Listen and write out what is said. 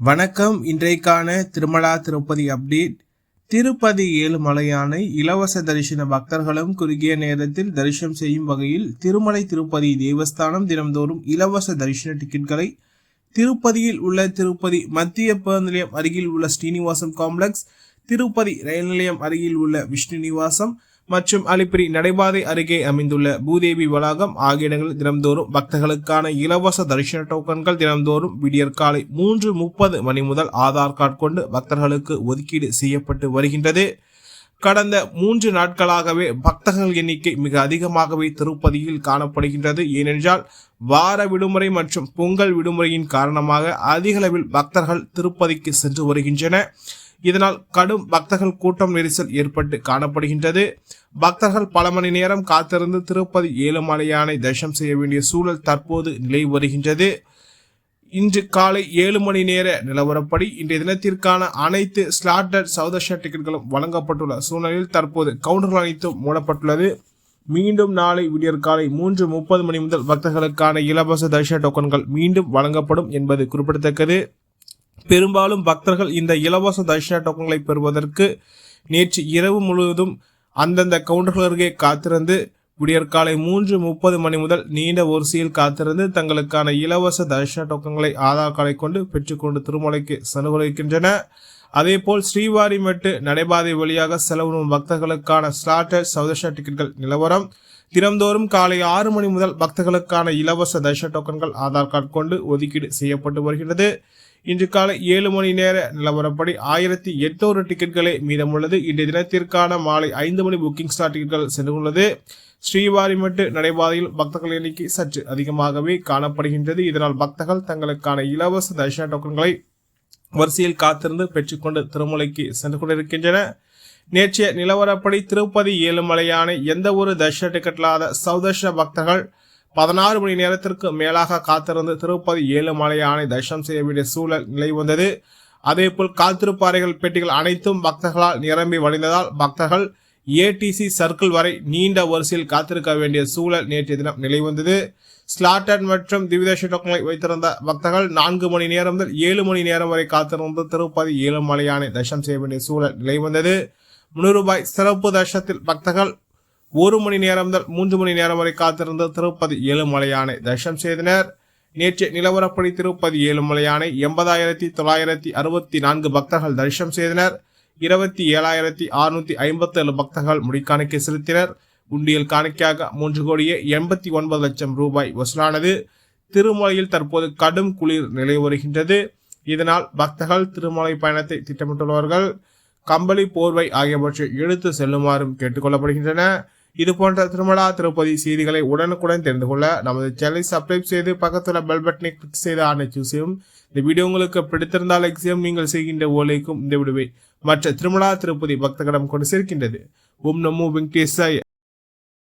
வணக்கம். இன்றைக்கான திருமலா திருப்பதி அப்டேட். திருப்பதி ஏழுமலையானை இலவச தரிசன பக்தர்களும் குறுகிய நேரத்தில் தரிசனம் செய்யும் வகையில் திருமலை திருப்பதி தேவஸ்தானம் தினம்தோறும் இலவச தரிசன டிக்கெட்களை திருப்பதியில் உள்ள திருப்பதி மத்திய பேருந்து நிலையம் அருகில் உள்ள ஸ்ரீனிவாசம் காம்ப்ளெக்ஸ், திருப்பதி ரயில் நிலையம் அருகில் உள்ள விஷ்ணு நிவாசம் மற்றும் அலிப்பிரி நடைபாதை அருகே அமைந்துள்ள பூதேவி வளாகம் ஆகிய இடங்களில் தினம்தோறும் பக்தர்களுக்கான இலவச தரிசன டோக்கன்கள் தினம்தோறும் விடியற்காலை 3:30 மணி முதல் ஆதார் கார்டு கொண்டு பக்தர்களுக்கு ஒதுக்கீடு செய்யப்பட்டு வருகின்றது. கடந்த 3 நாட்களாகவே பக்தர்கள் எண்ணிக்கை மிக அதிகமாகவே திருப்பதியில் காணப்படுகின்றது. ஏனென்றால் வார விடுமுறை மற்றும் பொங்கல் விடுமுறையின் காரணமாக அதிக அளவில் பக்தர்கள் திருப்பதிக்கு சென்று வருகின்றன. இதனால் கடும் பக்தர்கள் கூட்டம் நெரிசல் ஏற்பட்டு காணப்படுகின்றது. பக்தர்கள் பல மணி நேரம் காத்திருந்து திருப்பதி ஏழுமலையானை தரிசனம் செய்ய வேண்டிய சூழல் தற்போது நிலை வருகின்றது. இன்று காலை 7 மணி நேர நிலவரப்படி இன்றைய தினத்திற்கான அனைத்து ஸ்லாட்டட் சௌதர்ஷ டிக்கெட்டுகளும் வழங்கப்பட்டுள்ள சூழ்நிலையில் தற்போது கவுண்டர்கள் அனைத்தும் மூடப்பட்டுள்ளது. மீண்டும் நாளை விடியற்காலை 3:30 மணி முதல் பக்தர்களுக்கான இலவச தரிசன டோக்கன்கள் மீண்டும் வழங்கப்படும் என்பது குறிப்பிடத்தக்கது. பெரும்பாலும் பக்தர்கள் இந்த இலவச தரிசன டோக்கன்களை பெறுவதற்கு நேற்று இரவு முழுவதும் அந்தந்த கவுண்டர்கள் அருகே காத்திருந்து விடியற்காலை 3:30 மணி முதல் நீண்ட வரிசையில் காத்திருந்து தங்களுக்கான இலவச தரிசன டோக்கன்களை ஆதார் கார்டை கொண்டு பெற்றுக்கொண்டு திருமலைக்கு செலவழிக்கின்றன. அதேபோல் ஸ்ரீவாரிமெட்டு நடைபாதை வழியாக செலவிடும் பக்தர்களுக்கான ஸ்லாட்டட் சௌதர்ஷ டிக்கெட்கள் நிலவரம். தினம்தோறும் காலை 6 மணி முதல் பக்தர்களுக்கான இலவச தரிசன டோக்கன்கள் ஆதார் கார்டு கொண்டு ஒதுக்கீடு செய்யப்பட்டு வருகிறது. இன்று காலை 7 மணி நேர நிலவரப்படி 1800 டிக்கெட்களே மீதமுள்ளது. இன்றைய தினத்திற்கான மாலை 5 மணி புக்கிங் ஸ்லாட் டிக்கெட்கள் சென்றுள்ளது. ஸ்ரீவாரிமெட்டு நடைபாதையில் பக்தர்கள் எண்ணிக்கை சற்று அதிகமாகவே காணப்படுகின்றது. இதனால் பக்தர்கள் தங்களுக்கான இலவச தரிசன டோக்கன்களை வரிசையில் காத்திருந்து பெற்றுக்கொண்டு திருமலைக்கு சென்று கொண்டிருக்கின்றன. நேற்றைய நிலவரப்படி திருப்பதி ஏழுமலையானை எந்த ஒரு தரிசன டிக்கெட் இல்லாத சௌதர்ஷ பக்தர்கள் 16 மணி நேரத்திற்கு மேலாக காத்திருந்து திருப்பதி ஏழுமலையானை தரிசனம் செய்ய வேண்டிய சூழல் நிலை வந்தது. அதேபோல் காத்திருப்பாறைகள் பெட்டிகள் அனைத்தும் பக்தர்களால் நிரம்பி வழிந்ததால் பக்தர்கள் ஏடிசி சர்க்கிள் வரை நீண்ட வரிசையில் காத்திருக்க வேண்டிய சூழல் நேற்றைய தினம் நிலை வந்தது. ஸ்லாட்டட் மற்றும் திவ்யதர்ஷன டோக்கன்களை வைத்திருந்த பக்தர்கள் 4 மணி நேரம் முதல் 7 மணி நேரம் வரை காத்திருந்து திருப்பதி ஏழுமலையானை தரிசனம் செய்ய வேண்டிய சூழல் நிலை வந்தது. ₹300 சிறப்பு தரிசனத்தில் பக்தர்கள் 1 மணி நேரம் முதல் 3 மணி நேரம் வரை காத்திருந்து திருப்பதி ஏழுமலையானை தரிசனம் செய்தனர். நேற்று நிலவரப்படி திருப்பதி ஏழுமலையானை 80,964 பக்தர்கள் தரிசனம் செய்தனர். 27,657 பக்தர்கள் முடிக்காணிக்கை செலுத்தினர். உண்டியல் காணிக்கையாக ₹3,89,00,000 வசூலானது. திருமலையில் தற்போது கடும் குளிர் நிலை வருகின்றது. இதனால் பக்தர்கள் திருமலை பயணத்தை திட்டமிட்டுள்ளவர்கள் கம்பளி, போர்வை ஆகியவற்றை எடுத்து செல்லுமாறும் கேட்டுக்கொள்ளப்படுகின்றன. இது போன்ற திருமலா திருப்பதி செய்திகளை உடனுக்குடன் தெரிந்து கொள்ள நமது சேனலை சப்ஸ்கிரைப் செய்து பக்கத்துல பெல் பட்டனை கிளிக் செய்து ஆனை சூஸ் செய்யும். இந்த வீடியோ உங்களுக்கு பிடித்திருந்தால் லைக் செய்யும். நீங்கள் செய்கின்ற ஓலைக்கும் இந்த விடுவை மற்ற திருமலா திருப்பதி பக்தர்களிடம் கொண்டு சேர்க்கின்றது. ஓம் நமோ வெங்கடேசாய.